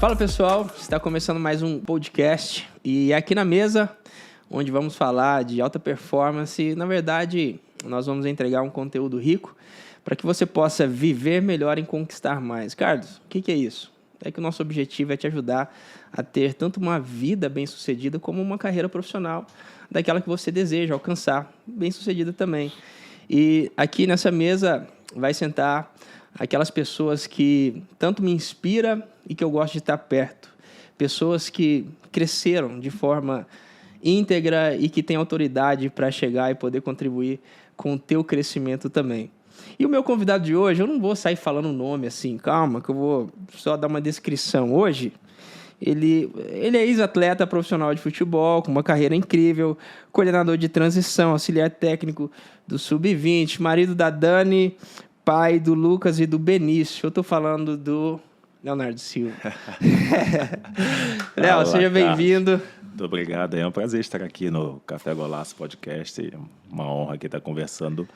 Fala pessoal, está começando mais um podcast e aqui na mesa, onde vamos falar de alta performance, na verdade nós vamos entregar um conteúdo rico para que você possa viver melhor e conquistar mais. Carlos, o que é isso? É que o nosso objetivo é te ajudar a ter tanto uma vida bem-sucedida como uma carreira profissional daquela que você deseja alcançar, bem-sucedida também. E aqui nessa mesa vai sentar aquelas pessoas que tanto me inspiram e que eu gosto de estar perto. Pessoas que cresceram de forma íntegra e que têm autoridade para chegar e poder contribuir com o teu crescimento também. E o meu convidado de hoje, eu não vou sair falando o nome assim, calma, que eu vou só dar uma descrição. Hoje, ele é ex-atleta profissional de futebol, com uma carreira incrível, coordenador de transição, auxiliar técnico do Sub-20, marido da Dani, pai do Lucas e do Benício. Eu estou falando do Leonardo Silva. Léo, seja bem-vindo. Muito obrigado. É um prazer estar aqui no Café Golaço Podcast. É uma honra aqui estar conversando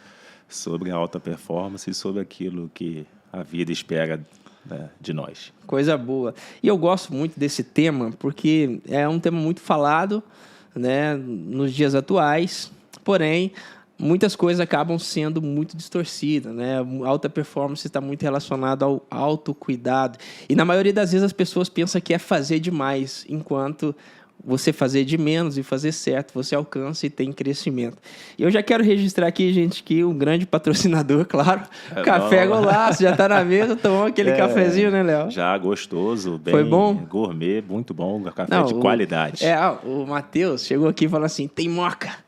sobre alta performance e sobre aquilo que a vida espera, né, de nós. Coisa boa. E eu gosto muito desse tema porque é um tema muito falado, né, nos dias atuais, porém muitas coisas acabam sendo muito distorcidas, né? A alta performance está muito relacionada ao autocuidado. E na maioria das vezes as pessoas pensam que é fazer demais, enquanto você fazer de menos e fazer certo, você alcança e tem crescimento. E eu já quero registrar aqui, gente, que um grande patrocinador, claro, Café Golaço, já está na mesa, tomou aquele cafezinho, né, Léo? Já gostoso, bem. Foi bom? Gourmet, muito bom, café de qualidade. O Matheus chegou aqui e falou assim, tem moca.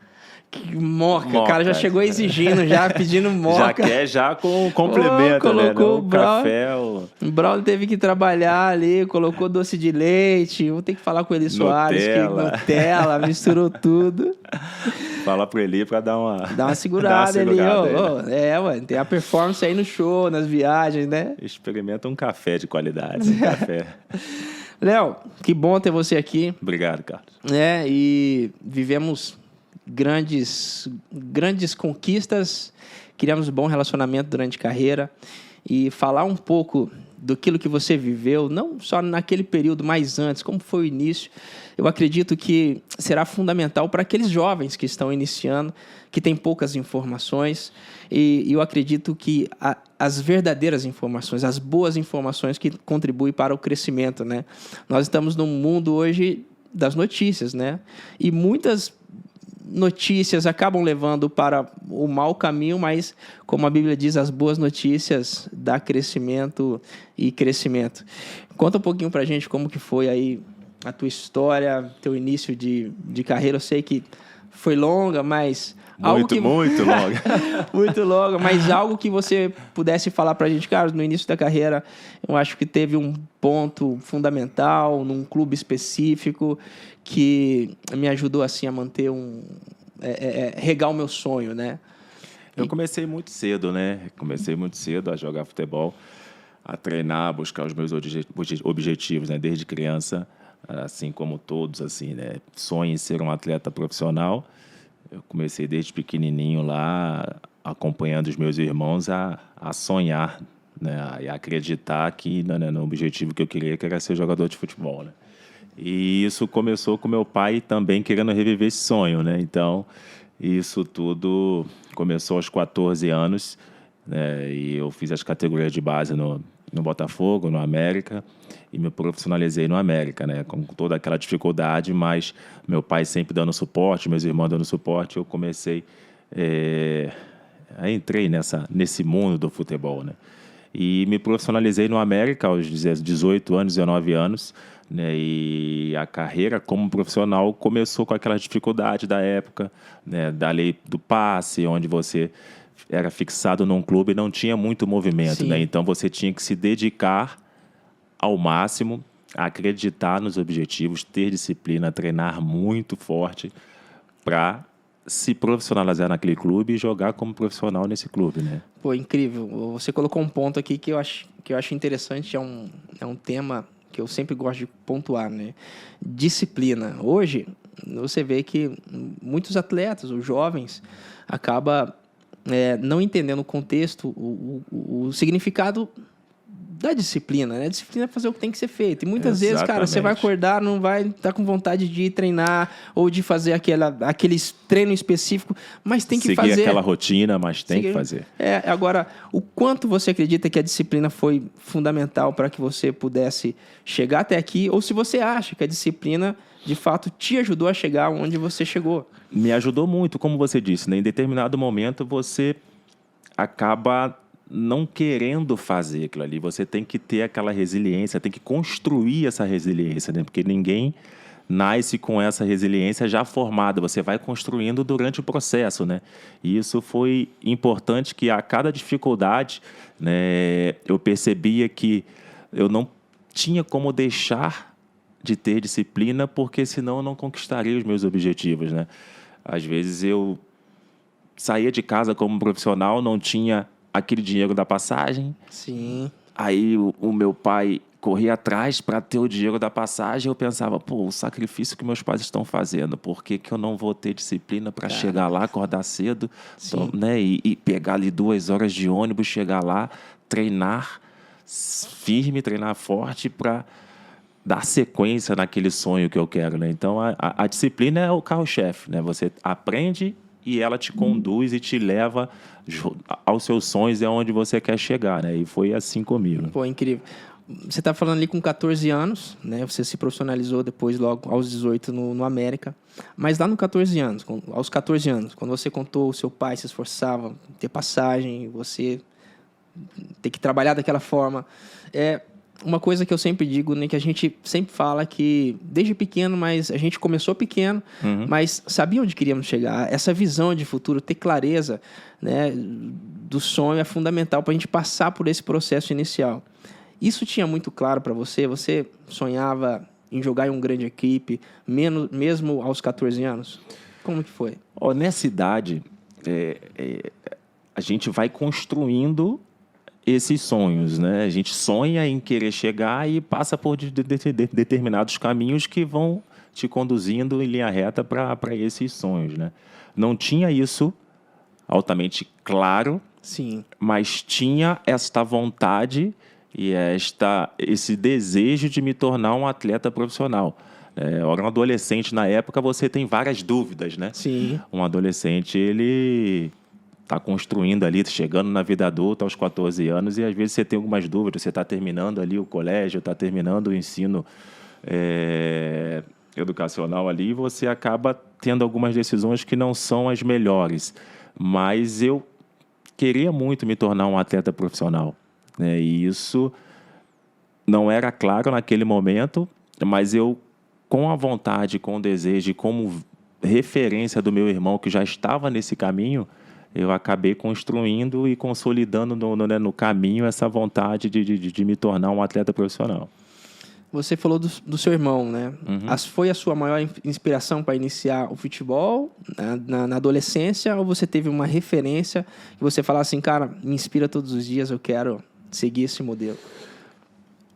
Que moca, o cara já chegou exigindo, já pedindo moca. Já quer, já com complemento, colocou, né? Café. O Braulio teve que trabalhar ali, colocou doce de leite. Vou ter que falar com o Eli Soares, que Nutella, misturou tudo. Fala pro Eli pra dar uma segurada, Eli. Tem a performance aí no show, nas viagens, né? Experimenta um café de qualidade. Café. Léo, que bom ter você aqui. Obrigado, Carlos. E vivemos grandes conquistas, criamos um bom relacionamento durante a carreira e falar um pouco daquilo que você viveu, não só naquele período, mas antes, como foi o início, eu acredito que será fundamental para aqueles jovens que estão iniciando, que têm poucas informações, e eu acredito que as verdadeiras informações, as boas informações que contribuem para o crescimento, né? Nós estamos num mundo hoje das notícias, né? E muitas notícias acabam levando para o mau caminho, mas, como a Bíblia diz, as boas notícias dão crescimento e crescimento. Conta um pouquinho pra gente como que foi aí a tua história, teu início de carreira. Eu sei que foi longa, mas... Muito longa. Muito longa, mas algo que você pudesse falar pra gente, cara, no início da carreira, eu acho que teve um ponto fundamental, num clube específico, que me ajudou, assim, a manter regar o meu sonho, né? Eu comecei muito cedo, né? A jogar futebol, a treinar, a buscar os meus objetivos, né? Desde criança, assim como todos, assim, né? Sonho em ser um atleta profissional. Eu comecei desde pequenininho lá, acompanhando os meus irmãos a sonhar, né? E a acreditar que, né, no objetivo que eu queria, que era ser jogador de futebol, né? E isso começou com meu pai também querendo reviver esse sonho, né? Então, isso tudo começou aos 14 anos, né? E eu fiz as categorias de base no Botafogo, no América, e me profissionalizei no América, né? Com toda aquela dificuldade, mas meu pai sempre dando suporte, meus irmãos dando suporte, eu comecei... entrei nesse mundo do futebol, né? E me profissionalizei no América aos 18 anos, 19 anos, né? E a carreira como profissional começou com aquela dificuldade da época, né? Da lei do passe, onde você era fixado num clube e não tinha muito movimento, né? Então você tinha que se dedicar ao máximo, acreditar nos objetivos, ter disciplina, treinar muito forte para se profissionalizar naquele clube e jogar como profissional nesse clube, né? Pô, incrível. Você colocou um ponto aqui que eu acho interessante, é um tema que eu sempre gosto de pontuar, né? Disciplina. Hoje, você vê que muitos atletas, os jovens, acabam não entendendo o contexto, o significado da disciplina, né? A disciplina é fazer o que tem que ser feito. E muitas vezes, cara, você vai acordar, não vai estar com vontade de ir treinar ou de fazer aquele treino específico, mas tem que fazer. Seguir aquela rotina, mas tem que fazer. Agora, o quanto você acredita que a disciplina foi fundamental para que você pudesse chegar até aqui, ou se você acha que a disciplina, de fato, te ajudou a chegar onde você chegou? Me ajudou muito, como você disse, né? Em determinado momento, você acaba não querendo fazer aquilo ali. Você tem que ter aquela resiliência, tem que construir essa resiliência, né? Porque ninguém nasce com essa resiliência já formada. Você vai construindo durante o processo, né? E isso foi importante, que a cada dificuldade, né, eu percebia que eu não tinha como deixar de ter disciplina, porque senão eu não conquistaria os meus objetivos, né? Às vezes eu saía de casa como profissional, não tinha aquele dinheiro da passagem. Sim. Aí o meu pai corria atrás para ter o dinheiro da passagem. Eu pensava, pô, o sacrifício que meus pais estão fazendo, por que eu não vou ter disciplina para chegar lá, acordar cedo, né, e pegar ali 2 horas de ônibus, chegar lá, treinar firme, treinar forte para dar sequência naquele sonho que eu quero, né? Então, a disciplina é o carro-chefe, né? Você aprende e ela te conduz e te leva aos seus sonhos e aonde você quer chegar, né? E foi assim comigo. Pô, incrível. Você está falando ali com 14 anos, né? Você se profissionalizou depois, logo aos 18, no América. Mas lá no 14 anos, aos 14 anos, quando você contou o seu pai se esforçava, ter passagem, você ter que trabalhar daquela forma, uma coisa que eu sempre digo, né, que a gente sempre fala que desde pequeno, mas a gente começou pequeno, mas sabia onde queríamos chegar. Essa visão de futuro, ter clareza, né, do sonho é fundamental para a gente passar por esse processo inicial. Isso tinha muito claro para você? Você sonhava em jogar em uma grande equipe, mesmo aos 14 anos? Como que foi? Nessa idade, a gente vai construindo esses sonhos, né? A gente sonha em querer chegar e passa por determinados caminhos que vão te conduzindo em linha reta para esses sonhos, né? Não tinha isso altamente claro, sim, mas tinha esta vontade e esse desejo de me tornar um atleta profissional. Eu era um adolescente na época, você tem várias dúvidas, né? Sim. Um adolescente, ele está construindo ali, chegando na vida adulta aos 14 anos, e às vezes você tem algumas dúvidas, você está terminando ali o colégio, está terminando o ensino educacional ali, e você acaba tendo algumas decisões que não são as melhores. Mas eu queria muito me tornar um atleta profissional, né? E isso não era claro naquele momento, mas eu, com a vontade, com o desejo, e como referência do meu irmão que já estava nesse caminho, eu acabei construindo e consolidando no caminho essa vontade de me tornar um atleta profissional. Você falou do seu irmão, né? Foi a sua maior inspiração para iniciar o futebol na adolescência, ou você teve uma referência que você fala assim, cara, me inspira todos os dias, eu quero seguir esse modelo?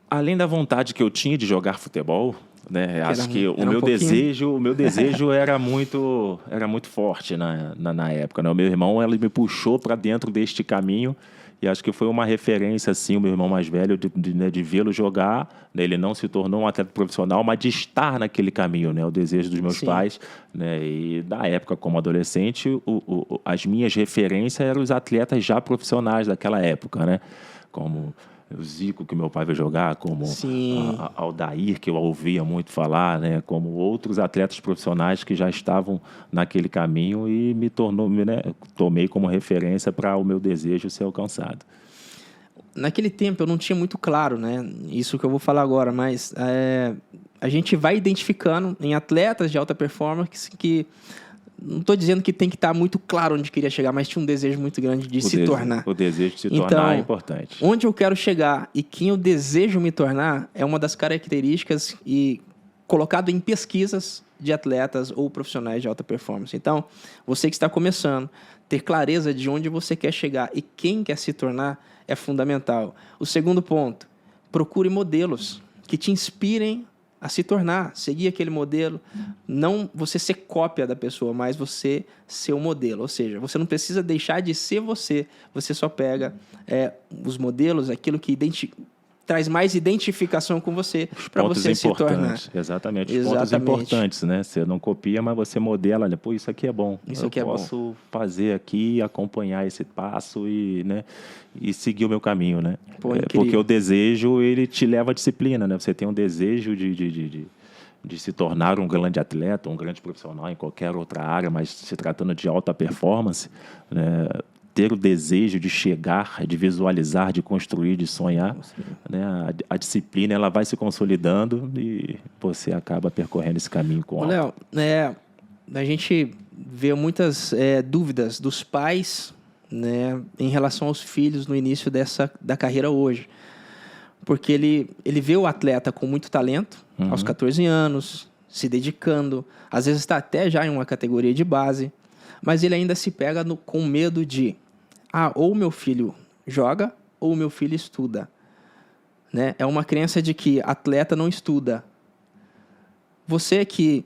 Além da vontade que eu tinha de jogar futebol, né? Acho que o meu desejo era muito forte na época, né? O meu irmão, ele me puxou para dentro deste caminho, e acho que foi uma referência, assim, o meu irmão mais velho, de vê-lo jogar, né? Ele não se tornou um atleta profissional, mas de estar naquele caminho, né? O desejo dos meus pais, né? E na época, como adolescente, as minhas referências eram os atletas já profissionais daquela época, né? Como o Zico, que meu pai veio jogar, como Aldair, que eu ouvia muito falar, né? Como outros atletas profissionais que já estavam naquele caminho, e tomei como referência para o meu desejo ser alcançado. Naquele tempo eu não tinha muito claro, né? Isso que eu vou falar agora, mas a gente vai identificando em atletas de alta performance que não estou dizendo que tem que estar muito claro onde queria chegar, mas tinha um desejo muito grande de se tornar. O desejo de se tornar é importante. Onde eu quero chegar e quem eu desejo me tornar é uma das características e colocado em pesquisas de atletas ou profissionais de alta performance. Então, você que está começando, ter clareza de onde você quer chegar e quem quer se tornar é fundamental. O segundo ponto, procure modelos que te inspirem a se tornar, seguir aquele modelo, não você ser cópia da pessoa, mas você ser o modelo. Ou seja, você não precisa deixar de ser você só pega os modelos, aquilo que traz mais identificação com você para você se tornar. Exatamente, os pontos importantes, né? Você não copia, mas você modela, olha, pô, isso aqui é bom. Isso aqui é bom. Eu posso fazer aqui, acompanhar esse passo e, né, e seguir o meu caminho, né? Pô, porque o desejo, ele te leva à disciplina, né? Você tem um desejo de se tornar um grande atleta, um grande profissional em qualquer outra área, mas se tratando de alta performance, né? Ter o desejo de chegar, de visualizar, de construir, de sonhar, né? A disciplina, ela vai se consolidando e você acaba percorrendo esse caminho com Léo, a gente vê muitas dúvidas dos pais, né, em relação aos filhos no início da carreira hoje. Porque ele vê o atleta com muito talento, aos 14 anos, se dedicando, às vezes está até já em uma categoria de base, mas ele ainda se pega com medo de ou meu filho joga ou meu filho estuda. Né? É uma crença de que atleta não estuda. Você que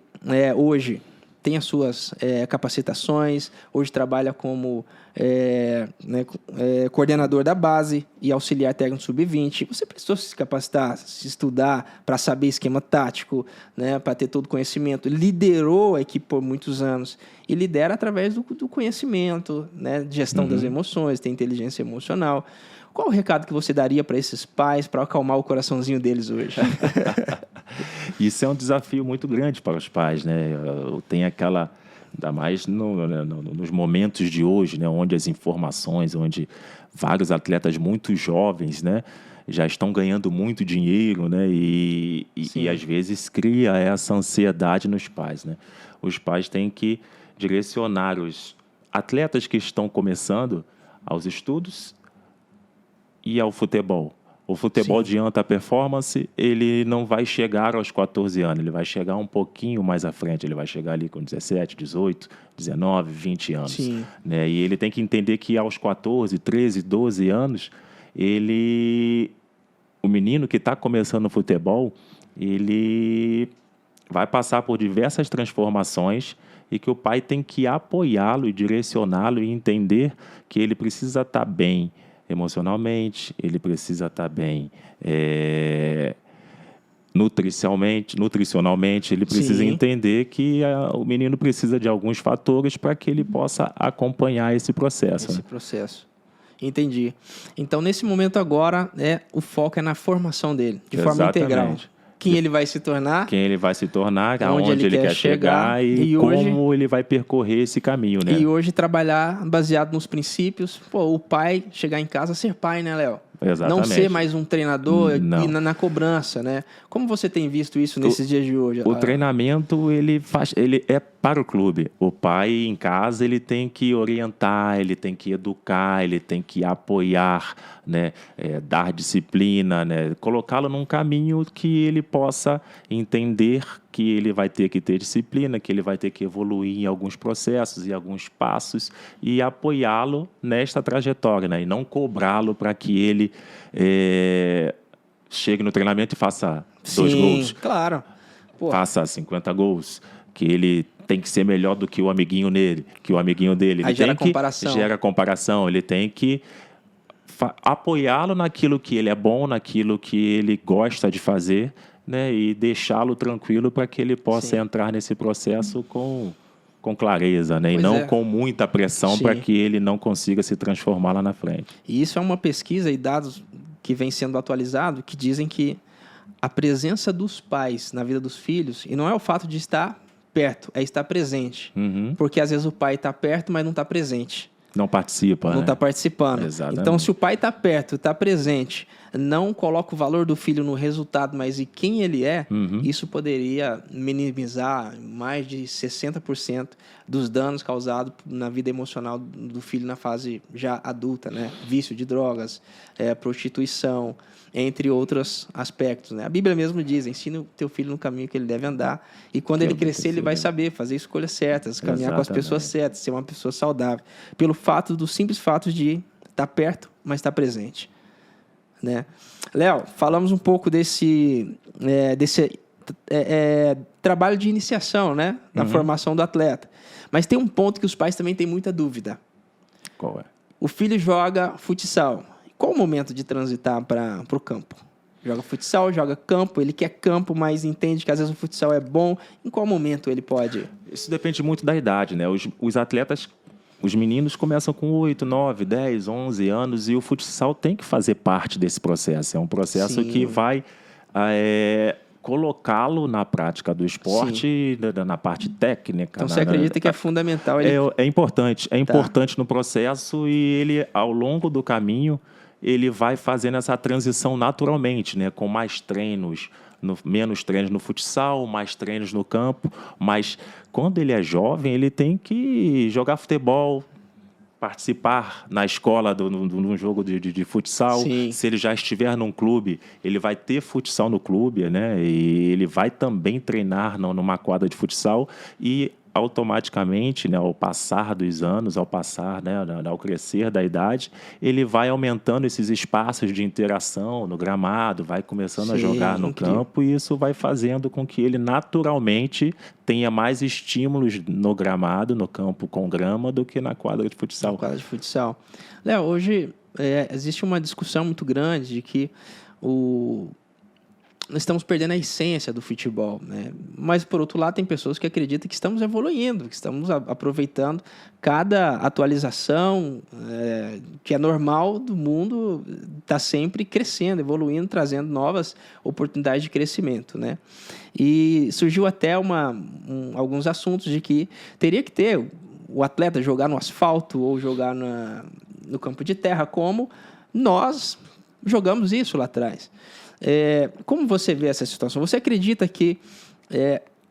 hoje tem as suas capacitações, hoje trabalha como coordenador da base e auxiliar técnico sub-20, você precisou se capacitar, se estudar para saber esquema tático, né, para ter todo o conhecimento. Liderou a equipe por muitos anos e lidera através do conhecimento, né, de gestão das emoções, tem inteligência emocional. Qual o recado que você daria para esses pais para acalmar o coraçãozinho deles hoje? Isso é um desafio muito grande para os pais, né? Tem aquela, ainda mais nos momentos de hoje, né? Onde as informações, onde vários atletas muito jovens, né? Já estão ganhando muito dinheiro, né? E às vezes cria essa ansiedade nos pais, né? Os pais têm que direcionar os atletas que estão começando aos estudos e ao futebol. O futebol de alta performance, ele não vai chegar aos 14 anos, ele vai chegar um pouquinho mais à frente, ele vai chegar ali com 17, 18, 19, 20 anos. Sim. Né? E ele tem que entender que aos 14, 13, 12 anos, o menino que está começando no futebol, ele vai passar por diversas transformações e que o pai tem que apoiá-lo e direcioná-lo e entender que ele precisa estar bem emocionalmente, ele precisa estar bem nutricionalmente, ele precisa entender que o menino precisa de alguns fatores para que ele possa acompanhar esse processo. Entendi. Então, nesse momento agora, o foco é na formação dele, de forma integral. Quem ele vai se tornar, aonde ele quer chegar e como hoje, ele vai percorrer esse caminho, né? E hoje trabalhar baseado nos princípios. O pai chegar em casa, ser pai, né, Léo? Exatamente. Não ser mais um treinador e na cobrança, né? Como você tem visto isso nesses dias de hoje? O treinamento, ele é para o clube. O pai, em casa, ele tem que orientar, ele tem que educar, ele tem que apoiar, né? Dar disciplina, né? Colocá-lo num caminho que ele possa entender que ele vai ter que ter disciplina, que ele vai ter que evoluir em alguns processos e alguns passos e apoiá-lo nesta trajetória, né? E não cobrá-lo para que ele chegue no treinamento e faça 2 gols. Claro. Faça 50 gols, que ele tem que ser melhor do que o amiguinho dele. Aí gera comparação. Gera comparação, ele tem que apoiá-lo naquilo que ele é bom, naquilo que ele gosta de fazer, né, e deixá-lo tranquilo para que ele possa entrar nesse processo com clareza, né, e não com muita pressão para que ele não consiga se transformar lá na frente. E isso é uma pesquisa e dados que vem sendo atualizados que dizem que a presença dos pais na vida dos filhos, e não é o fato de estar perto, é estar presente. Porque às vezes o pai está perto, mas não está presente. Não participa, Não está participando. Exatamente. Então, se o pai está perto, está presente, não coloca o valor do filho no resultado, mas em quem ele é, isso poderia minimizar mais de 60% dos danos causados na vida emocional do filho na fase já adulta, né? Vício de drogas, prostituição, entre outros aspectos, né? A Bíblia mesmo diz, ensina o teu filho no caminho que ele deve andar, e quando ele crescer, ele vai saber fazer escolhas certas, caminhar com as pessoas certas, ser uma pessoa saudável, pelo simples fato de estar perto, mas estar presente, né? Léo, falamos um pouco desse trabalho de iniciação, né? Na formação do atleta, mas tem um ponto que os pais também têm muita dúvida. Qual é? O filho joga futsal. Qual o momento de transitar para o campo? Joga futsal, joga campo, ele quer campo, mas entende que às vezes o futsal é bom. Em qual momento ele pode? Isso depende muito da idade, né? Os atletas, os meninos começam com 8, 9, 10, 11 anos e o futsal tem que fazer parte desse processo. É um processo Sim. que vai colocá-lo na prática do esporte, na parte técnica. Então você acredita que é fundamental? Ele... É importante no processo e ele, ao longo do caminho, ele vai fazendo essa transição naturalmente, né? Com mais treinos, menos treinos no futsal, mais treinos no campo, mas quando ele é jovem, ele tem que jogar futebol, participar na escola num jogo de futsal. Sim. Se ele já estiver num clube, ele vai ter futsal no clube, né? E ele vai também treinar numa quadra de futsal e automaticamente, né, ao passar dos anos, ao crescer da idade, ele vai aumentando esses espaços de interação no gramado, vai começando a jogar no campo e isso vai fazendo com que ele naturalmente tenha mais estímulos no gramado, no campo com grama, do que na quadra de futsal. Na quadra de futsal. Léo, hoje existe uma discussão muito grande de que nós estamos perdendo a essência do futebol, né? Mas, por outro lado, tem pessoas que acreditam que estamos evoluindo, que estamos aproveitando cada atualização que é normal do mundo, está sempre crescendo, evoluindo, trazendo novas oportunidades de crescimento, né? E surgiu até alguns assuntos de que teria que ter o atleta jogar no asfalto ou jogar no campo de terra, como nós jogamos isso lá atrás. Como você vê essa situação? Você acredita que,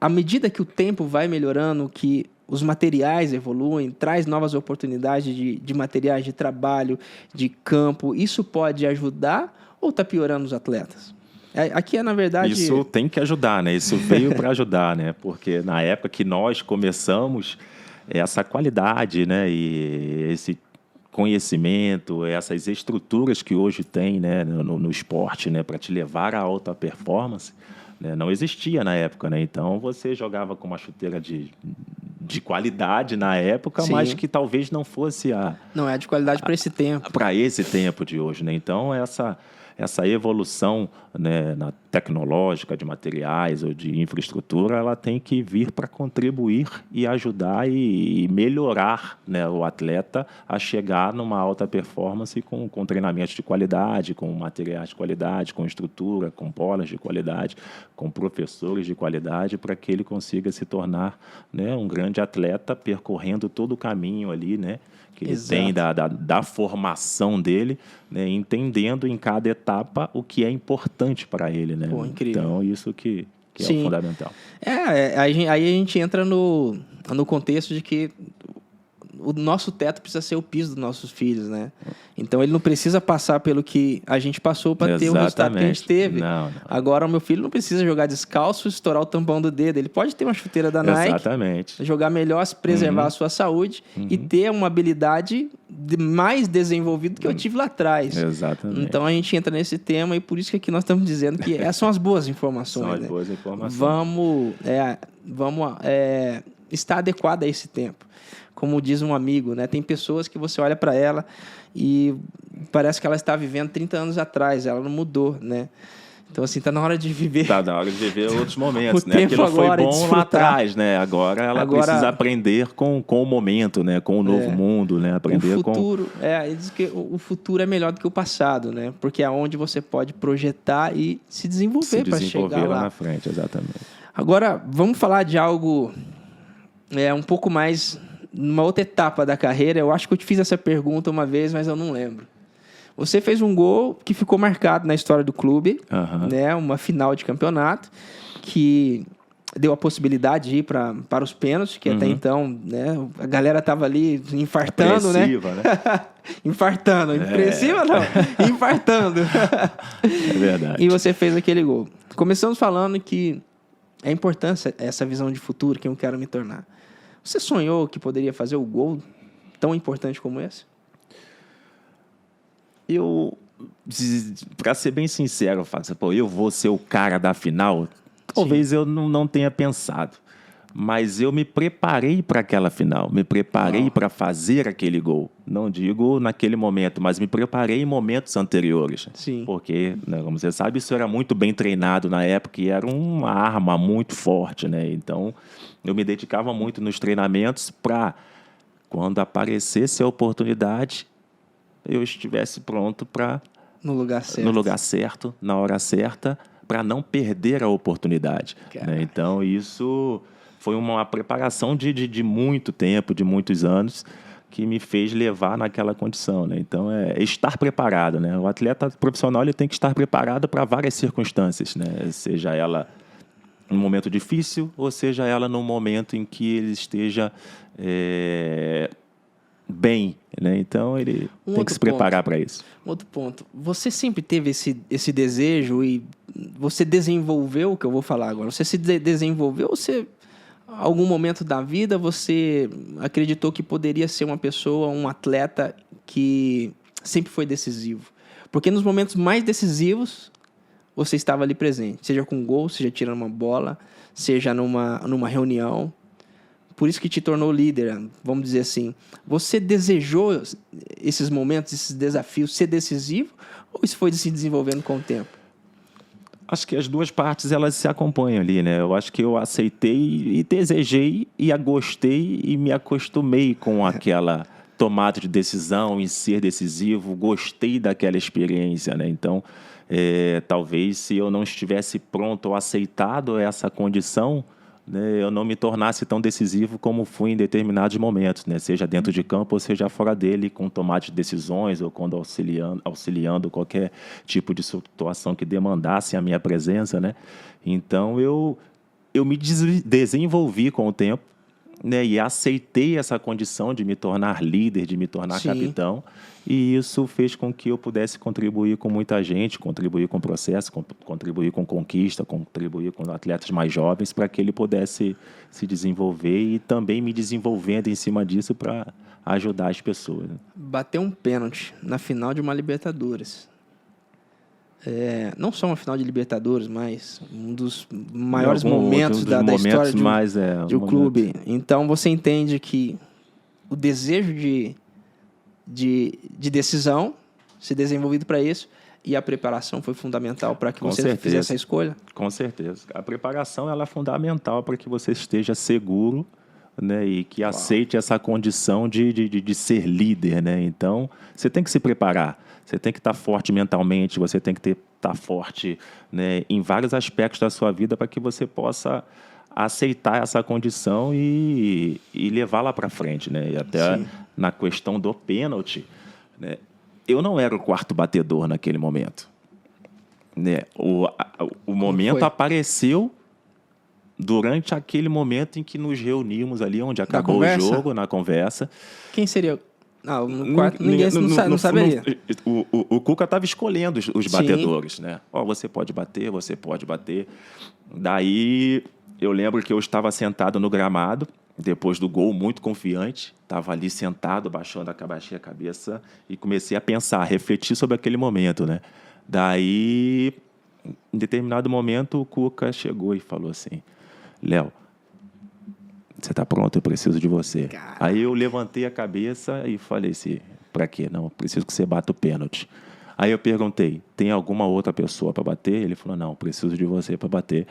à medida que o tempo vai melhorando, que os materiais evoluem, traz novas oportunidades de materiais de trabalho, de campo, isso pode ajudar ou está piorando os atletas? Aqui na verdade... Isso tem que ajudar, né? Isso veio para ajudar, né? Porque na época que nós começamos, essa qualidade, né? E esse conhecimento, essas estruturas que hoje tem, né, no esporte, né, para te levar à alta performance, né, não existia na época, né? Então você jogava com uma chuteira de qualidade na época, Sim. mas que talvez não fosse não é de qualidade para esse tempo. Para esse tempo de hoje, né? Então essa evolução, né, tecnológica de materiais ou de infraestrutura, ela tem que vir para contribuir e ajudar e melhorar, né, o atleta a chegar numa alta performance com treinamentos de qualidade, com materiais de qualidade, com estrutura, com bolas de qualidade, com professores de qualidade, para que ele consiga se tornar, né, um grande atleta percorrendo todo o caminho ali, né, que ele Exato. tem da formação dele, né, entendendo em cada etapa o que é importante para ele, né? Pô, incrível. Então, isso que é o fundamental. Aí a gente entra no contexto de que o nosso teto precisa ser o piso dos nossos filhos, né? Então, ele não precisa passar pelo que a gente passou para ter o resultado que a gente teve. Não. Agora, o meu filho não precisa jogar descalço e estourar o tampão do dedo. Ele pode ter uma chuteira da Nike, Exatamente. jogar melhor, preservar a sua saúde e ter uma habilidade mais desenvolvida do que eu tive lá atrás. Exatamente. Então, a gente entra nesse tema e por isso que aqui nós estamos dizendo que essas são as boas informações. São as né? boas informações. Vamos estar adequado a esse tempo. Como diz um amigo, né? Tem pessoas que você olha para ela e parece que ela está vivendo 30 anos atrás, ela não mudou, né? Então, assim, está na hora de viver. Está na hora de viver outros momentos, O né? tempo Aquilo foi agora é bom desfrutar. lá atrás, né? Agora ela precisa aprender com o momento, né? Com o novo mundo, né? Aprender o futuro, ele diz que o futuro é melhor do que o passado, né? Porque é onde você pode projetar e se desenvolver para chegar lá na frente, exatamente. Agora, vamos falar de algo um pouco mais numa outra etapa da carreira. Eu acho que eu te fiz essa pergunta uma vez, mas eu não lembro. Você fez um gol que ficou marcado na história do clube, né? Uma final de campeonato que deu a possibilidade de ir para os pênaltis, que até então, né, a galera tava ali infartando, né? Infartando. Impressiva não, infartando. É verdade. E você fez aquele gol. Começamos falando que é importante essa visão de futuro que eu quero me tornar. Você sonhou que poderia fazer o gol tão importante como esse? Para ser bem sincero, eu vou ser o cara da final. Talvez eu não tenha pensado. mas eu me preparei para aquela final, me preparei para fazer aquele gol. Não digo naquele momento, mas me preparei em momentos anteriores. Sim. Porque, né, como você sabe, isso era muito bem treinado na época e era uma arma muito forte, né? Então, eu me dedicava muito nos treinamentos para, quando aparecesse a oportunidade, eu estivesse pronto para... No lugar certo. No lugar certo, na hora certa, para não perder a oportunidade. Né? Então, isso foi uma preparação de muito tempo, de muitos anos, que me fez levar naquela condição. Né? Então, é estar preparado. Né? O atleta profissional ele tem que estar preparado para várias circunstâncias, né? Seja ela num momento difícil, ou seja ela num momento em que ele esteja bem. Né? Então, ele tem que se preparar para isso. Outro ponto. Você sempre teve esse desejo e você desenvolveu o que eu vou falar agora? Você se desenvolveu ou você, em algum momento da vida, você acreditou que poderia ser uma pessoa, um atleta que sempre foi decisivo? Porque nos momentos mais decisivos, você estava ali presente. Seja com gol, seja tirando uma bola, seja numa reunião. Por isso que te tornou líder, vamos dizer assim. Você desejou esses momentos, esses desafios, ser decisivo? Ou isso foi se desenvolvendo com o tempo? Acho que as duas partes elas se acompanham ali, né? Eu acho que eu aceitei e desejei e gostei e me acostumei com aquela tomada de decisão em ser decisivo. Gostei daquela experiência, né? Então, talvez se eu não estivesse pronto ou aceitado essa condição, né, eu não me tornasse tão decisivo como fui em determinados momentos, né, seja dentro de campo ou seja fora dele, com tomate de decisões ou quando auxiliando qualquer tipo de situação que demandasse a minha presença. Né? Então, eu me desenvolvi com o tempo, né, e aceitei essa condição de me tornar líder, de me tornar capitão, e isso fez com que eu pudesse contribuir com muita gente, contribuir com o processo, contribuir com conquista, contribuir com atletas mais jovens para que ele pudesse se desenvolver e também me desenvolvendo em cima disso para ajudar as pessoas. Bateu um pênalti na final de uma Libertadores. Não só uma final de Libertadores, mas um dos maiores momentos da história de um clube. Então, você entende que o desejo de decisão, ser desenvolvido para isso, e a preparação foi fundamental para que você fizesse essa escolha? Com certeza. A preparação ela é fundamental para que você esteja seguro, né, e que aceite essa condição de ser líder. Né? Então, você tem que se preparar. Você tem que estar forte mentalmente, você tem que estar forte, né, em vários aspectos da sua vida para que você possa aceitar essa condição e levá-la para frente. Né? E até na questão do pênalti, né, eu não era o quarto batedor naquele momento. Né? O momento apareceu durante aquele momento em que nos reunimos ali, onde acabou o jogo, na conversa. Quem seria... no quarto, ninguém não saberia. O Cuca estava escolhendo os batedores, né? Você pode bater, você pode bater. Daí, eu lembro que eu estava sentado no gramado, depois do gol, muito confiante. Estava ali sentado, abaixei a cabeça e comecei a pensar, a refletir sobre aquele momento, né? Daí, em determinado momento, o Cuca chegou e falou assim: Léo, você está pronto? Eu preciso de você. Cara. Aí eu levantei a cabeça e falei assim, para quê? Não, preciso que você bata o pênalti. Aí eu perguntei, tem alguma outra pessoa para bater? Ele falou, não, preciso de você para bater.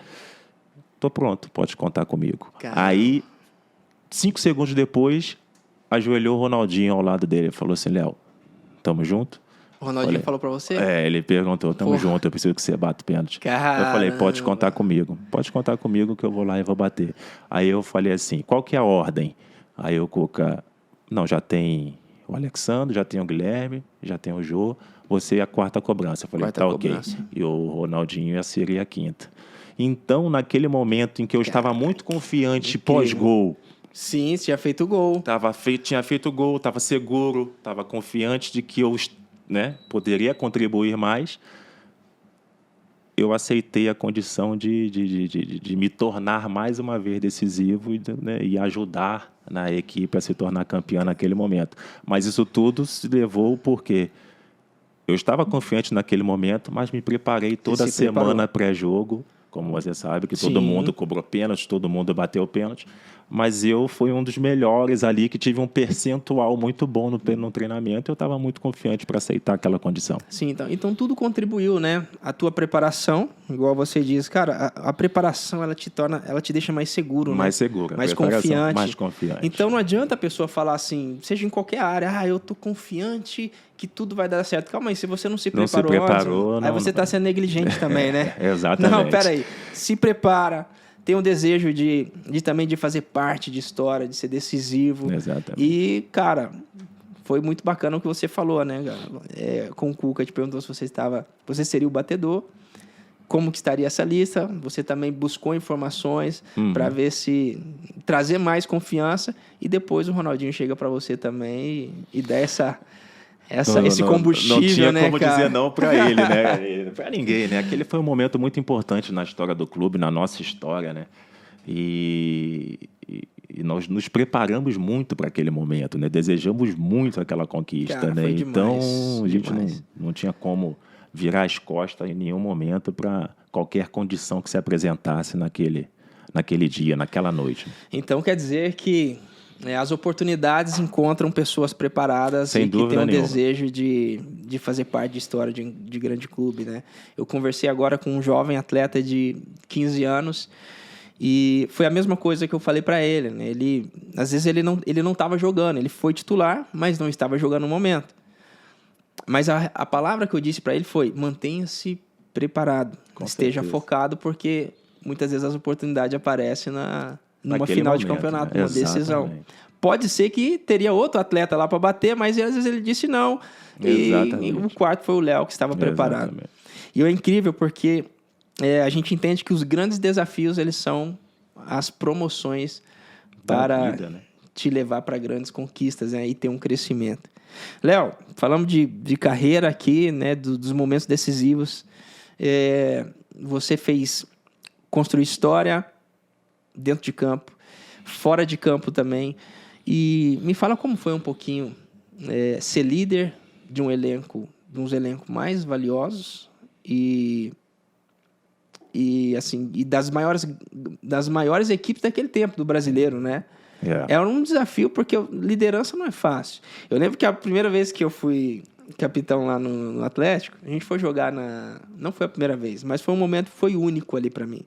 Estou pronto, pode contar comigo. Caramba. Aí, 5 segundos depois, ajoelhou o Ronaldinho ao lado dele e falou assim, Léo, tamo junto? O Ronaldinho falou pra você? Ele perguntou, tamo junto, eu preciso que você bata o pênalti. Caramba. Eu falei, pode contar comigo que eu vou lá e vou bater. Aí eu falei assim, qual que é a ordem? Aí o Cuca, não, já tem o Alexandre, já tem o Guilherme, já tem o Jô, você é a quarta cobrança. Eu falei, tá ok. E o Ronaldinho seria a quinta. Então, naquele momento em que eu estava muito confiante pós-gol, sim, tinha feito o gol. Tinha feito o gol, estava seguro, estava confiante de que eu, né, poderia contribuir mais, eu aceitei a condição de me tornar mais uma vez decisivo, né, e ajudar na equipe a se tornar campeã naquele momento. Mas isso tudo se levou porque eu estava confiante naquele momento, mas me preparei toda semana pré-jogo como você sabe, que Sim. todo mundo cobrou pênalti, todo mundo bateu pênalti, mas eu fui um dos melhores ali, que tive um percentual muito bom no treinamento, eu estava muito confiante para aceitar aquela condição. Sim, então tudo contribuiu, né? A tua preparação, igual você diz, cara, a preparação ela te deixa mais seguro, Mais né? seguro, mais confiante. mais confiante. Então não adianta a pessoa falar assim, seja em qualquer área, eu tô confiante que tudo vai dar certo. Calma aí, se você não se preparou, antes, aí você tá sendo negligente também, né? Exatamente. Não, peraí, se prepara, tem um desejo de também de fazer parte de história, de ser decisivo. Exatamente. E, cara, foi muito bacana o que você falou, né, cara? Com o Cuca, te perguntou se você seria o batedor, como que estaria essa lista. Você também buscou informações para ver se trazer mais confiança, e depois o Ronaldinho chega para você também e dá esse combustível, não tinha né, como cara? dizer não para ele, né? Para ninguém, né? Aquele foi um momento muito importante na história do clube, na nossa história, né? E nós nos preparamos muito para aquele momento, né? Desejamos muito aquela conquista, Cara, né? foi demais, Então a gente demais. não tinha como virar as costas em nenhum momento para qualquer condição que se apresentasse naquele dia, naquela noite. Então quer dizer que as oportunidades encontram pessoas preparadas Sem e que dúvida têm um nenhuma. desejo de fazer parte de história de grande clube, né? Eu conversei agora com um jovem atleta de 15 anos e foi a mesma coisa que eu falei para ele, né? Às vezes ele não estava jogando, ele foi titular, mas não estava jogando no momento. Mas a palavra que eu disse para ele foi: mantenha-se preparado, esteja focado, porque muitas vezes as oportunidades aparecem numa Naquele final de momento, campeonato, né? uma decisão. Exatamente. Pode ser que teria outro atleta lá para bater, mas às vezes ele disse não. E o quarto foi o Léo, que estava preparado. Exatamente. E é incrível porque a gente entende que os grandes desafios eles são as promoções para vida, né? te levar para grandes conquistas, né, e ter um crescimento. Léo, falamos de carreira aqui, né, dos momentos decisivos. Você construir história dentro de campo, fora de campo também. E me fala como foi um pouquinho ser líder de um elenco, de uns elencos mais valiosos e das maiores equipes daquele tempo do brasileiro, né? É um desafio porque liderança não é fácil. Eu lembro que a primeira vez que eu fui capitão lá no Atlético, a gente foi jogar não foi a primeira vez, mas foi um momento que foi único ali para mim.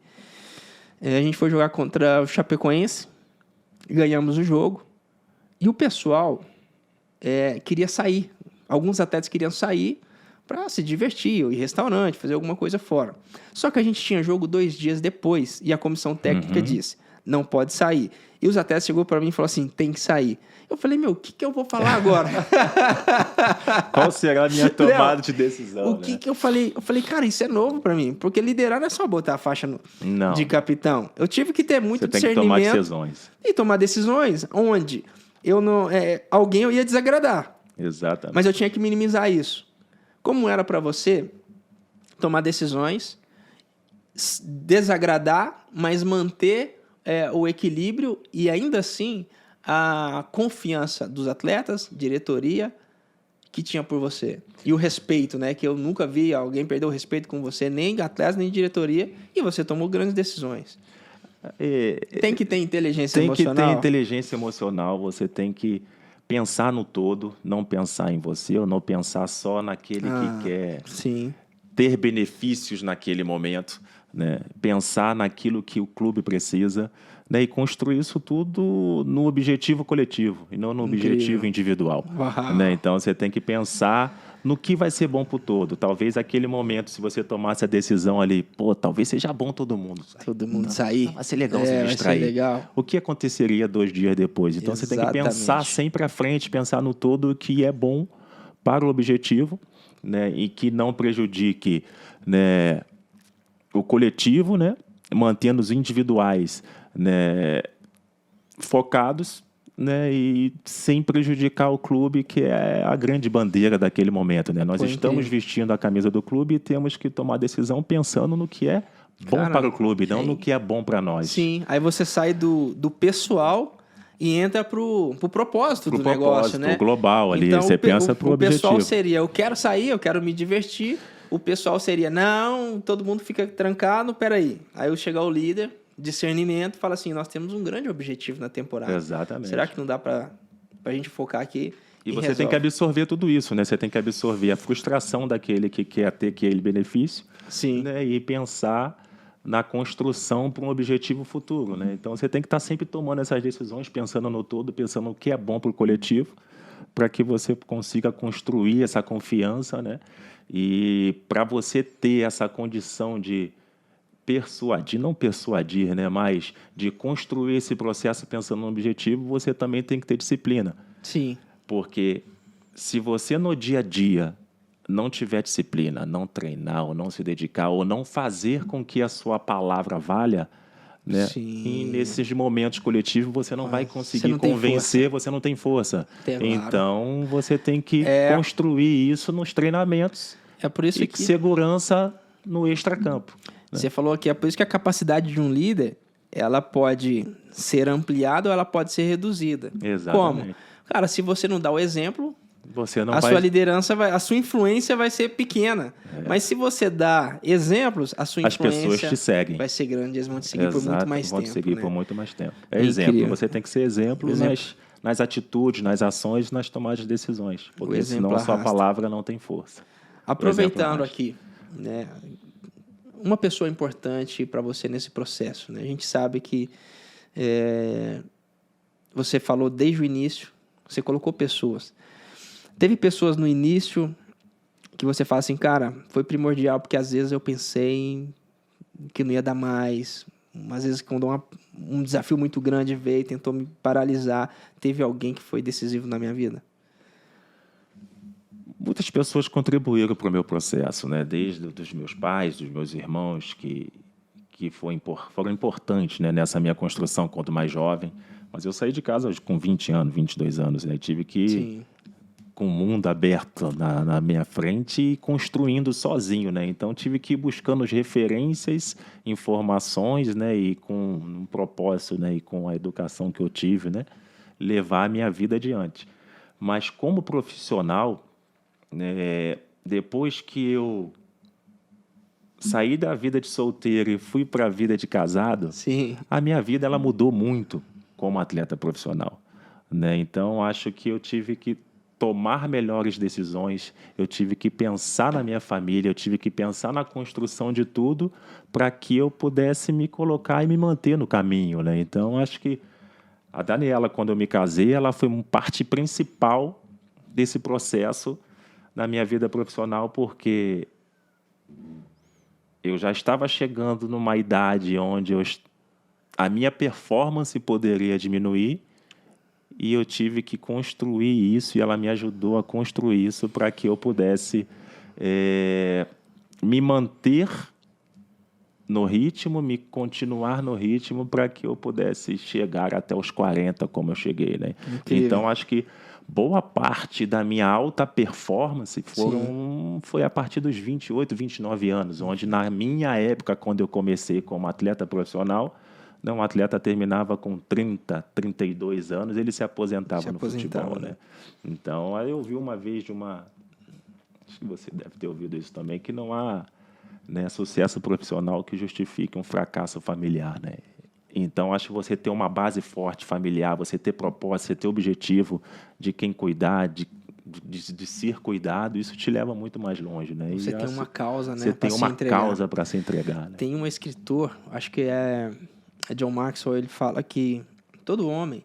A gente foi jogar contra o Chapecoense, ganhamos o jogo e o pessoal queria sair. Alguns atletas queriam sair para se divertir, ou ir em restaurante, fazer alguma coisa fora. Só que a gente tinha jogo 2 dias depois e a comissão técnica disse: não pode sair. E os atletas chegou para mim e falou assim: tem que sair. Eu falei: o que eu vou falar agora? Qual será a minha tomada de decisão? O que eu falei? Eu falei: cara, isso é novo para mim, porque liderar não é só botar a faixa de capitão. Eu tive que ter muito discernimento. Você tem que tomar decisões. E tomar decisões onde alguém eu ia desagradar. Exatamente. Mas eu tinha que minimizar isso. Como era para você tomar decisões, desagradar, mas manter o equilíbrio e ainda assim a confiança dos atletas, diretoria, que tinha por você. E o respeito, né? Que eu nunca vi alguém perder o respeito com você, nem atletas, nem diretoria, e você tomou grandes decisões. Tem que ter inteligência emocional. Tem que ter inteligência emocional, você tem que pensar no todo, não pensar em você, ou não pensar só naquele que quer ter benefícios naquele momento, né? Pensar naquilo que o clube precisa, né? E construir isso tudo no objetivo coletivo e não no objetivo individual. Né? Então, você tem que pensar no que vai ser bom para o todo. Talvez aquele momento, se você tomasse a decisão ali, talvez seja bom todo mundo sair. Vai ser legal se distrair. Legal. O que aconteceria 2 dias depois? Então, você tem que pensar sempre à frente, pensar no todo que é bom para o objetivo, né? E que não prejudique, né, o coletivo, né? Mantendo os individuais, né, focados, né, e sem prejudicar o clube, que é a grande bandeira daquele momento, né? Nós estamos vestindo a camisa do clube e temos que tomar decisão pensando no que é bom para o clube, não no que é bom para nós. Sim, aí você sai do pessoal e entra pro propósito negócio, né? Global ali, então, você pensa pro objetivo. O pessoal seria: eu quero sair, eu quero me divertir, o pessoal seria, não, todo mundo fica trancado, peraí. Aí chegar o líder, discernimento, fala assim, nós temos um grande objetivo na temporada. Exatamente. Será que não dá pra gente focar aqui? E você tem que absorver tudo isso, né? Você tem que absorver a frustração daquele que quer ter aquele benefício. Sim. Né? E pensar na construção para um objetivo futuro, né? Então, você tem que estar sempre tomando essas decisões, pensando no todo, pensando no que é bom para o coletivo, para que você consiga construir essa confiança, né? E para você ter essa condição de não persuadir, né? Mas de construir esse processo pensando no objetivo, você também tem que ter disciplina. Sim. Porque se você no dia a dia não tiver disciplina, não treinar, ou não se dedicar, ou não fazer com que a sua palavra valha, né? Sim. E nesses momentos coletivos você não vai conseguir não convencer, você não tem força. Então você tem que construir isso nos treinamentos. É por isso que segurança no extracampo. Né? Você falou que é por isso que a capacidade de um líder, ela pode ser ampliada ou ela pode ser reduzida. Exatamente. Como? Cara, se você não dá o exemplo, sua liderança a sua influência vai ser pequena. Mas se você dá exemplos, a sua influência pessoas te seguem. Vai ser grande, eles vão te seguir por muito mais tempo. Vão te seguir por muito mais tempo. É exemplo. Você tem que ser exemplo nas atitudes, nas ações, nas tomadas de decisões. Porque senão a sua palavra não tem força. Aproveitando aqui, né, uma pessoa importante para você nesse processo. Né? A gente sabe que você falou desde o início, você colocou pessoas. Teve pessoas no início que você fala assim, cara, foi primordial porque às vezes eu pensei que não ia dar mais. Às vezes quando um desafio muito grande veio e tentou me paralisar, teve alguém que foi decisivo na minha vida? Muitas pessoas contribuíram para o meu processo, né? Desde os meus pais, dos meus irmãos, que foram importantes, né? Nessa minha construção quando mais jovem. Mas eu saí de casa com 20 anos, 22 anos, né? Tive que... Sim. Com o mundo aberto na minha frente e construindo sozinho, né? Então, tive que ir buscando as referências, informações, né? E com um propósito, né? E com a educação que eu tive, né? Levar a minha vida adiante. Mas, como profissional, né? Depois que eu saí da vida de solteiro e fui para a vida de casado, sim, a minha vida ela mudou muito como atleta profissional, né? Então, acho que eu tive que tomar melhores decisões, eu tive que pensar na minha família, eu tive que pensar na construção de tudo para que eu pudesse me colocar e me manter no caminho, né? Então, acho que a Daniela, quando eu me casei, ela foi uma parte principal desse processo na minha vida profissional, porque eu já estava chegando numa idade onde a minha performance poderia diminuir, e eu tive que construir isso, e ela me ajudou a construir isso para que eu pudesse me manter no ritmo, me continuar no ritmo para que eu pudesse chegar até os 40, como eu cheguei, né? Então, acho que boa parte da minha alta performance foi a partir dos 28, 29 anos, onde na minha época, quando eu comecei como atleta profissional, um atleta terminava com 30, 32 anos, ele se aposentava no futebol, né? Então, aí eu ouvi uma vez acho que você deve ter ouvido isso também, que não há, né, sucesso profissional que justifique um fracasso familiar, né? Então, acho que você ter uma base forte familiar, você ter propósito, você ter objetivo de quem cuidar, de ser cuidado, isso te leva muito mais longe, né? Você tem uma causa, né? Você tem uma causa para se entregar, né? Tem um escritor, acho que é John Maxwell, ele fala que todo homem,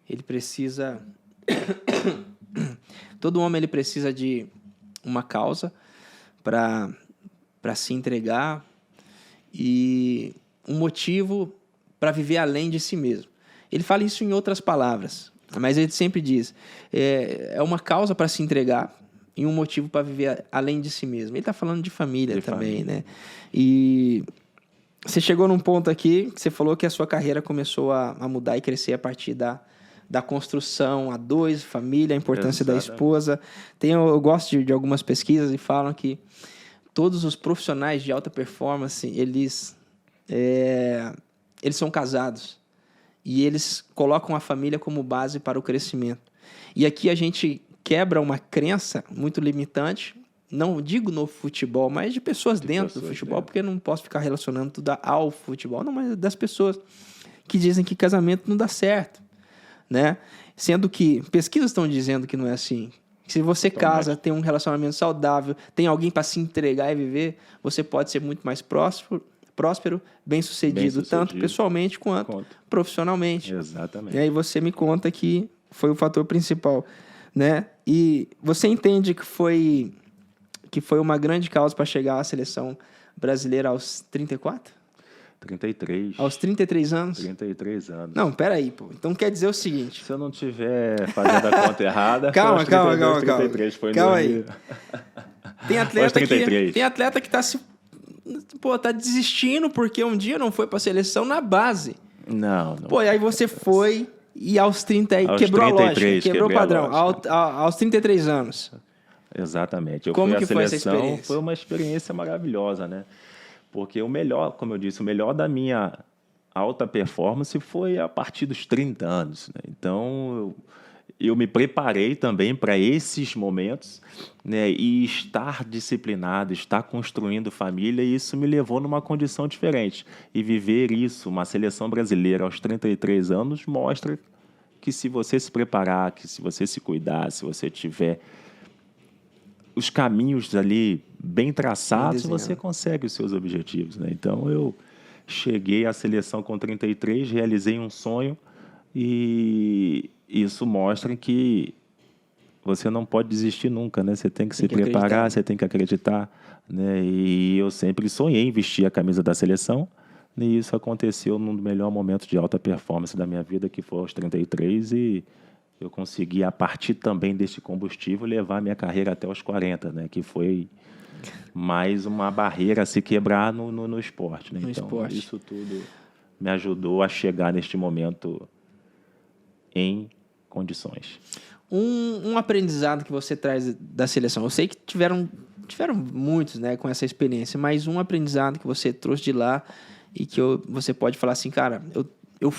ele precisa de uma causa para se entregar e um motivo para viver além de si mesmo. Ele fala isso em outras palavras, mas ele sempre diz, é uma causa para se entregar e um motivo para viver além de si mesmo. Ele está falando de família também, né? E você chegou num ponto aqui que você falou que a sua carreira começou a mudar e crescer a partir da construção a dois, família, a importância da esposa. Eu gosto de algumas pesquisas e falam que todos os profissionais de alta performance, eles são casados e eles colocam a família como base para o crescimento. E aqui a gente quebra uma crença muito limitante não digo no futebol, mas de pessoas dentro do futebol, porque eu não posso ficar relacionando tudo ao futebol, não, mas das pessoas que dizem que casamento não dá certo, né? Sendo que pesquisas estão dizendo que não é assim. Se você casa, tem um relacionamento saudável, tem alguém para se entregar e viver, você pode ser muito mais próspero, bem-sucedido, tanto pessoalmente quanto profissionalmente. Exatamente. E aí você me conta que foi o fator principal, né? E você entende que foi uma grande causa para chegar à seleção brasileira aos 34? 33. Aos 33 anos? 33 anos. Não, peraí, pô. Então quer dizer o seguinte... Se eu não estiver fazendo a conta errada... calma. 33 foi calma aí. Tem atleta que tá tá desistindo porque um dia não foi pra seleção na base. Não. Pô, e aí você foi e aos 30... quebrou a lógica, quebrou o padrão. Aos 33 anos. Exatamente. Como fui que à foi essa seleção, experiência? foi uma experiência maravilhosa, né? Porque o melhor, como eu disse, o melhor da minha alta performance foi a partir dos 30 anos, né? Então, eu me preparei também para esses momentos, né? E estar disciplinado, estar construindo família, e isso me levou numa condição diferente. E viver isso, uma seleção brasileira aos 33 anos, mostra que se você se preparar, que se você se cuidar, se você tiver os caminhos ali bem traçados, você consegue os seus objetivos, né? Então, eu cheguei à seleção com 33, realizei um sonho, e isso mostra que você não pode desistir nunca, né? Você tem que se preparar, você tem que acreditar, né? E eu sempre sonhei em vestir a camisa da seleção, e isso aconteceu no melhor momento de alta performance da minha vida, que foi aos 33, e eu consegui, a partir também desse combustível, levar a minha carreira até os 40, né? Que foi mais uma barreira a se quebrar no esporte, né? Então, isso tudo me ajudou a chegar neste momento em condições. Um aprendizado que você traz da seleção, eu sei que tiveram muitos, né, com essa experiência, mas um aprendizado que você trouxe de lá e que você pode falar assim, cara, eu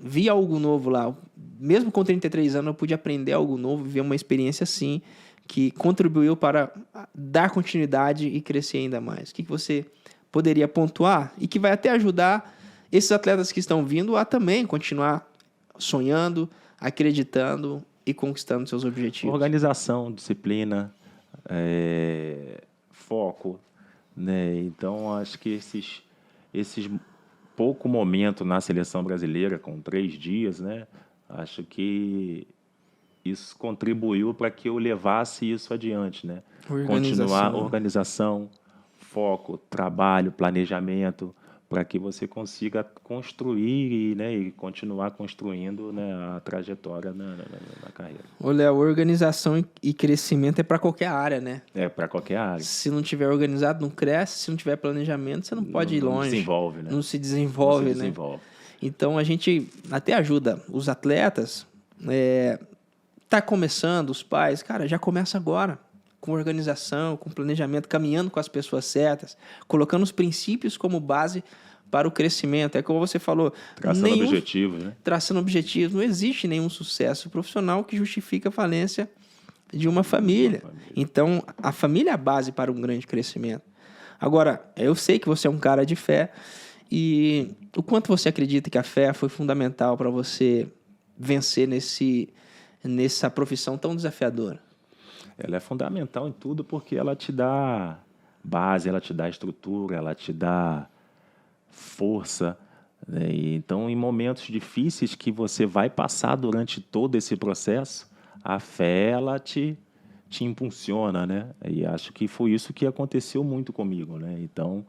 vi algo novo lá, mesmo com 33 anos eu pude aprender algo novo, viver uma experiência assim, que contribuiu para dar continuidade e crescer ainda mais. O que você poderia pontuar e que vai até ajudar esses atletas que estão vindo a também continuar sonhando, acreditando e conquistando seus objetivos? Organização, disciplina, foco, né? Então, acho que esses pouco momento na seleção brasileira, com 3 dias, né? Acho que isso contribuiu para que eu levasse isso adiante, né? Continuar organização, foco, trabalho, planejamento, para que você consiga construir, né, e continuar construindo, né, a trajetória na carreira. Ô, Léo, organização e crescimento é para qualquer área, né? É para qualquer área. Se não tiver organizado, não cresce. Se não tiver planejamento, você não pode ir longe. Não desenvolve, né? Não se desenvolve, né? Então, a gente até ajuda os atletas. Tá começando, os pais, cara, já começa agora. Com organização, com planejamento, caminhando com as pessoas certas, colocando os princípios como base para o crescimento. É como você falou... Traçando objetivos, né? Traçando objetivos. Não existe nenhum sucesso profissional que justifique a falência de uma família. Então, a família é a base para um grande crescimento. Agora, eu sei que você é um cara de fé, e o quanto você acredita que a fé foi fundamental para você vencer nessa profissão tão desafiadora? Ela é fundamental em tudo porque ela te dá base, ela te dá estrutura, ela te dá força, né? E então, em momentos difíceis que você vai passar durante todo esse processo, a fé, ela te impulsiona, né? E acho que foi isso que aconteceu muito comigo, né? Então,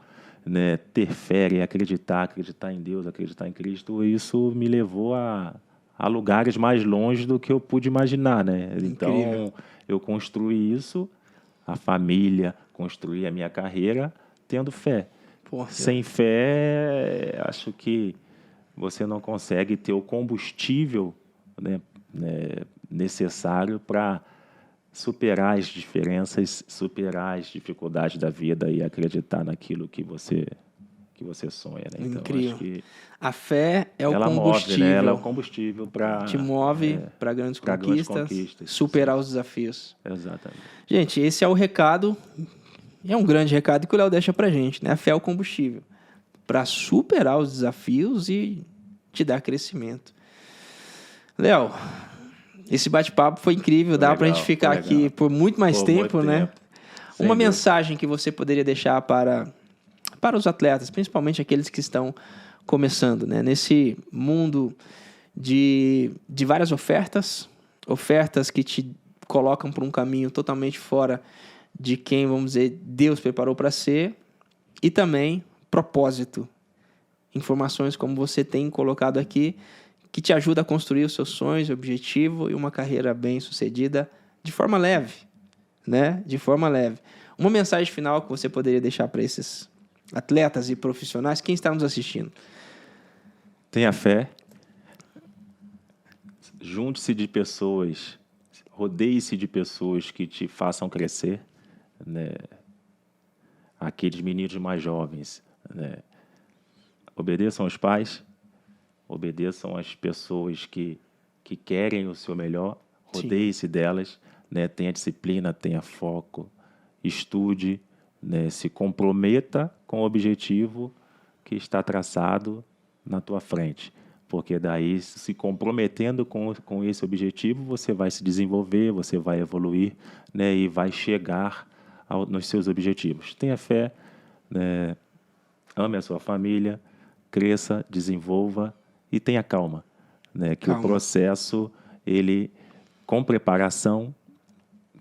né, ter fé e acreditar em Deus, acreditar em Cristo, isso me levou a lugares mais longe do que eu pude imaginar, né? Então, incrível. Eu construí isso, a família, construí a minha carreira tendo fé. Sem fé, acho que você não consegue ter o combustível, né, necessário para superar as diferenças, superar as dificuldades da vida e acreditar naquilo que você que você sonha, né? Então, Incrível. acho que a fé é o ela combustível. move, né? Ela é o combustível para... Te move para grandes conquistas, superar os desafios. Exatamente. Gente, esse é o recado, é um grande recado que o Léo deixa pra gente, né? A fé é o combustível para superar os desafios e te dar crescimento. Léo, esse bate-papo foi incrível, dá pra gente ficar aqui por muito mais tempo, né? Uma mensagem que você poderia deixar para os atletas, principalmente aqueles que estão começando, né? Nesse mundo de várias ofertas que te colocam por um caminho totalmente fora de quem, vamos dizer, Deus preparou para ser, e também propósito. Informações como você tem colocado aqui, que te ajuda a construir os seus sonhos, objetivo e uma carreira bem-sucedida de forma leve, né? De forma leve. Uma mensagem final que você poderia deixar para esses atletas e profissionais, quem está nos assistindo? Tenha fé. Junte-se de pessoas, rodeie-se de pessoas que te façam crescer, né? Aqueles meninos mais jovens, né? Obedeçam aos pais, obedeçam às pessoas que querem o seu melhor, rodeie-se delas, né? Tenha disciplina, tenha foco, estude, né? Se comprometa com o objetivo que está traçado na tua frente, porque daí, se comprometendo com esse objetivo, você vai se desenvolver, você vai evoluir, né? E vai chegar nos seus objetivos. Tenha fé, né? Ame a sua família, cresça, desenvolva e tenha calma, né? Que o processo, ele, com preparação,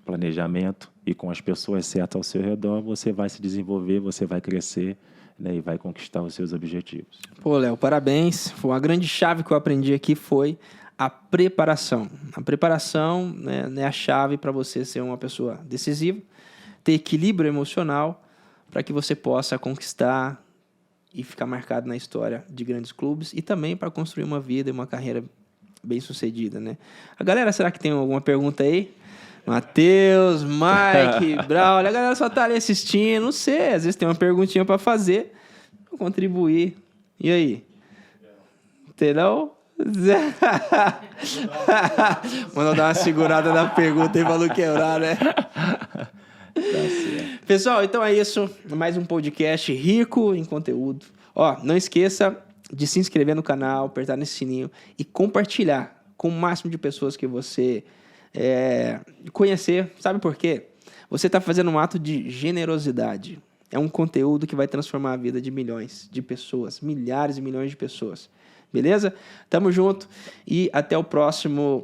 planejamento e com as pessoas certas ao seu redor, você vai se desenvolver, você vai crescer, né? E vai conquistar os seus objetivos. Pô, Léo, parabéns. Foi uma grande chave que eu aprendi aqui, foi a preparação. A preparação, né, é a chave para você ser uma pessoa decisiva, ter equilíbrio emocional para que você possa conquistar e ficar marcado na história de grandes clubes e também para construir uma vida e uma carreira bem-sucedida, né? A galera, será que tem alguma pergunta aí? Matheus, Mike, Braulio, a galera só tá ali assistindo, não sei, às vezes tem uma perguntinha para fazer, pra contribuir. E aí? Terão? Mano, dar uma segurada na pergunta e falou quebrar, né? Pessoal, então é isso. Mais um podcast rico em conteúdo. Ó, não esqueça de se inscrever no canal, apertar nesse sininho e compartilhar com o máximo de pessoas que você conhecer. Sabe por quê? Você está fazendo um ato de generosidade. É um conteúdo que vai transformar a vida de milhões de pessoas, milhares e milhões de pessoas. Beleza? Tamo junto e até o próximo